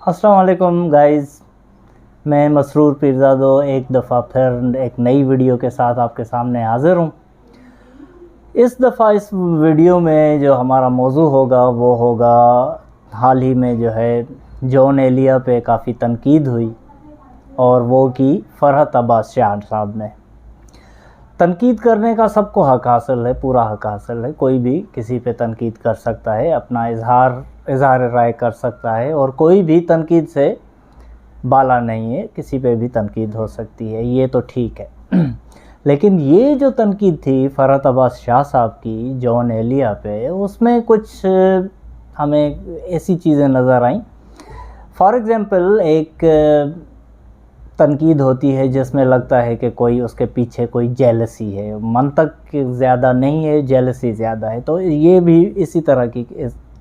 अस्सलाम वालेकुम गाइज़, मैं मसरूर पीरज़ादो एक दफ़ा फिर एक नई वीडियो के साथ आपके सामने हाज़िर हूँ। इस दफ़ा इस वीडियो में जो हमारा मौजू होगा वो होगा, हाल ही में जो है जॉन एलिया पे काफ़ी तनकीद हुई और वो की फ़रहत अब्बास शाह साहब ने। तनकीद करने का सबको हक़ हासिल है, पूरा हक़ हासिल है, कोई भी किसी पे तनकीद कर सकता है, अपना इज़हार राय कर सकता है और कोई भी तनकीद से बाला नहीं है, किसी पे भी तनकीद हो सकती है, ये तो ठीक है। लेकिन ये जो तनकीद थी फ़रहत अब्बास शाह साहब की जॉन एलिया पे, उसमें कुछ हमें ऐसी चीज़ें नज़र आईं। फॉर एग्ज़ाम्पल एक तनकीद होती है जिसमें लगता है कि कोई उसके पीछे कोई जेलसी है, मंतक ज़्यादा नहीं है, जेलसी ज़्यादा है। तो ये भी इसी तरह की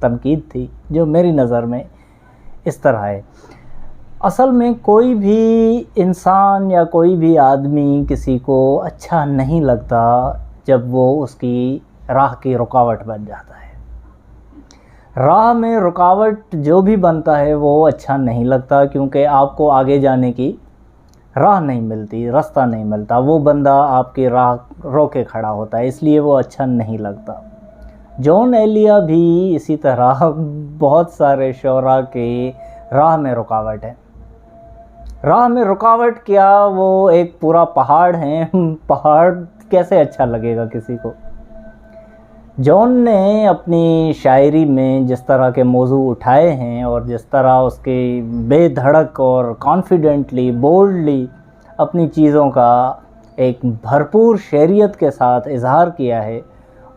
तनकीद थी जो मेरी नज़र में इस तरह है। असल में कोई भी इंसान या कोई भी आदमी किसी को अच्छा नहीं लगता जब वो उसकी राह की रुकावट बन जाता है। राह में रुकावट जो भी बनता है वो अच्छा नहीं लगता, क्योंकि आपको आगे जाने की राह नहीं मिलती, रास्ता नहीं मिलता, वो बंदा आपकी राह रोके खड़ा होता है, इसलिए वो अच्छा नहीं लगता। जॉन एलिया भी इसी तरह बहुत सारे शोरा के राह में रुकावट है। राह में रुकावट क्या, वो एक पूरा पहाड़ है, पहाड़ कैसे अच्छा लगेगा किसी को। जॉन ने अपनी शायरी में जिस तरह के मौजू उठाए हैं और जिस तरह उसके बेधड़क और कॉन्फिडेंटली बोल्डली अपनी चीज़ों का एक भरपूर शेरियत के साथ इजहार किया है,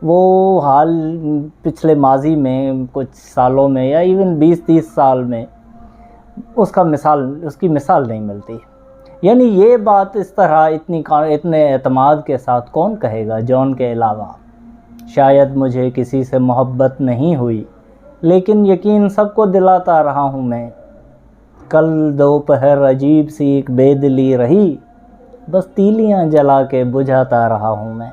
वो हाल पिछले माजी में कुछ सालों में या इवन 20-30 साल में उसकी मिसाल नहीं मिलती। यानी ये बात इस तरह इतने एतमाद के साथ कौन कहेगा जॉन के अलावा। शायद मुझे किसी से मोहब्बत नहीं हुई, लेकिन यकीन सबको दिलाता रहा हूँ मैं। कल दोपहर अजीब सी एक बेदिली रही, बस तीलियाँ जला के बुझाता रहा हूँ मैं।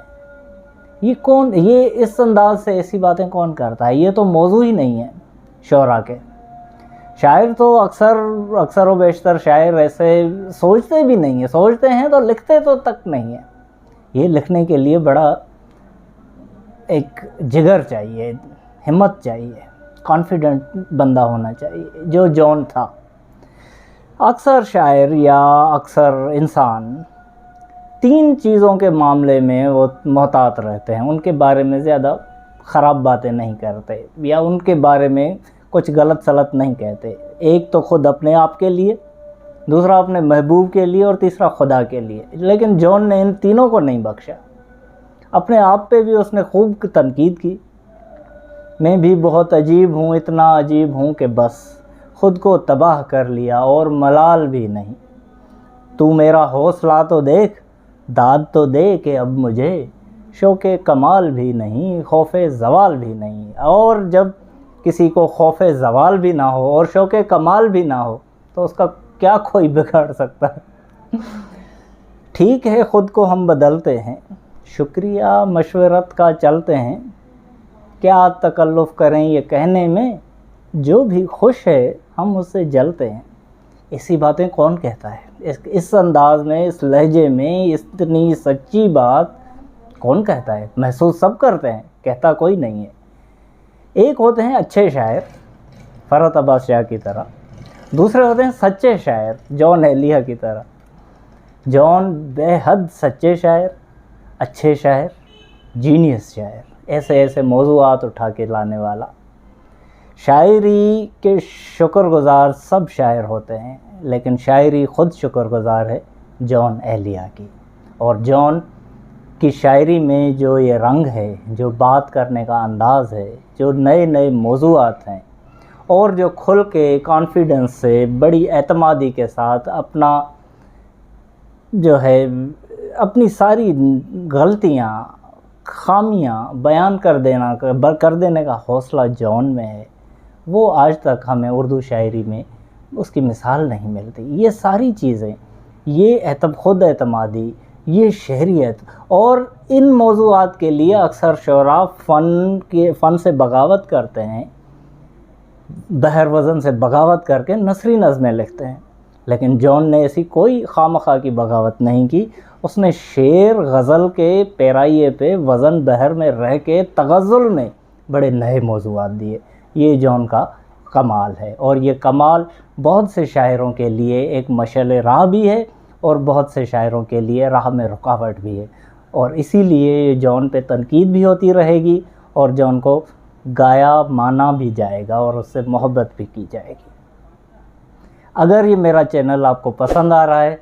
ये इस अंदाज से ऐसी बातें कौन करता है? ये तो मौजू ही नहीं है शोरा के। शायर तो अक्सर व बेशतर शायर ऐसे सोचते भी नहीं है, सोचते हैं तो लिखते तो तक नहीं है। ये लिखने के लिए बड़ा एक जिगर चाहिए, हिम्मत चाहिए, कॉन्फिडेंट बंदा होना चाहिए, जो जॉन था। अक्सर शायर या अक्सर इंसान 3 चीज़ों के मामले में वो मोहतात रहते हैं, उनके बारे में ज़्यादा ख़राब बातें नहीं करते या उनके बारे में कुछ गलत सलत नहीं कहते। एक तो ख़ुद अपने आप के लिए, दूसरा अपने महबूब के लिए और तीसरा खुदा के लिए। लेकिन जॉन ने इन तीनों को नहीं बख्शा। अपने आप पे भी उसने खूब तनकीद की। मैं भी बहुत अजीब हूँ, इतना अजीब हूँ कि बस ख़ुद को तबाह कर लिया और मलाल भी नहीं। तू मेरा हौसला तो देख, दाद तो दे कि अब मुझे शौक़े कमाल भी नहीं, खौफ़े ज़वाल भी नहीं। और जब किसी को खौफ़े ज़वाल भी ना हो और शौक़े कमाल भी ना हो तो उसका क्या कोई बिगाड़ सकता है। ठीक है, ख़ुद को हम बदलते हैं, शुक्रिया मशवरत का चलते हैं, क्या तकल्लुफ़ करें ये कहने में, जो भी खुश है हम उससे जलते हैं। ऐसी बातें कौन कहता है इस अंदाज में, इस लहजे में, इतनी सच्ची बात कौन कहता है? महसूस सब करते हैं, कहता कोई नहीं है। एक होते हैं अच्छे शायर फ़रहत अब्बास शाह की तरह, दूसरे होते हैं सच्चे शायर जॉन एलिया की तरह। जॉन बेहद सच्चे शायर, अच्छे शायर, जीनियस शायर, ऐसे मौज़ूआत उठा के लाने वाला। शायरी के शुक्रगुज़ार सब शायर होते हैं, लेकिन शायरी ख़ुद शुक्रगुज़ार है जॉन एलिया की। और जॉन की शायरी में जो ये रंग है, जो बात करने का अंदाज़ है, जो नए मौज़ूआत हैं और जो खुल के कॉन्फिडेंस से बड़ी एतमादी के साथ अपना जो है अपनी सारी गलतियाँ खामियाँ बयान कर देने का हौसला जॉन में है, वो आज तक हमें उर्दू शायरी में उसकी मिसाल नहीं मिलती। ये सारी चीज़ें, ये ख़ुद एतमादी, ये शहरियत, और इन मौज़ूआत के लिए अक्सर शोरा फ़न से बगावत करते हैं। بہر وزن سے بغاوت کر کے نثری نظمیں لکھتے ہیں، لیکن جون نے ایسی کوئی خواہ کی بغاوت نہیں کی۔ اس نے شعر غزل کے پیرائیے پہ وزن بحر میں رہ کے تغزل میں بڑے نئے موضوعات دیے۔ یہ جون کا کمال ہے، اور یہ کمال بہت سے شاعروں کے لیے ایک مشعل راہ بھی ہے اور بہت سے شاعروں کے لیے راہ میں رکاوٹ بھی ہے، اور اسی لیے جون پہ تنقید بھی ہوتی رہے گی اور جون کو گایا مانا بھی جائے گا اور اس سے محبت بھی کی جائے گی۔ اگر یہ میرا چینل آپ کو پسند آ رہا ہے،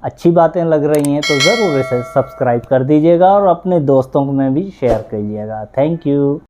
اچھی باتیں لگ رہی ہیں، تو ضرور اسے سبسکرائب کر دیجیے گا اور اپنے دوستوں میں بھی شیئر کیجیے گا۔ Thank you.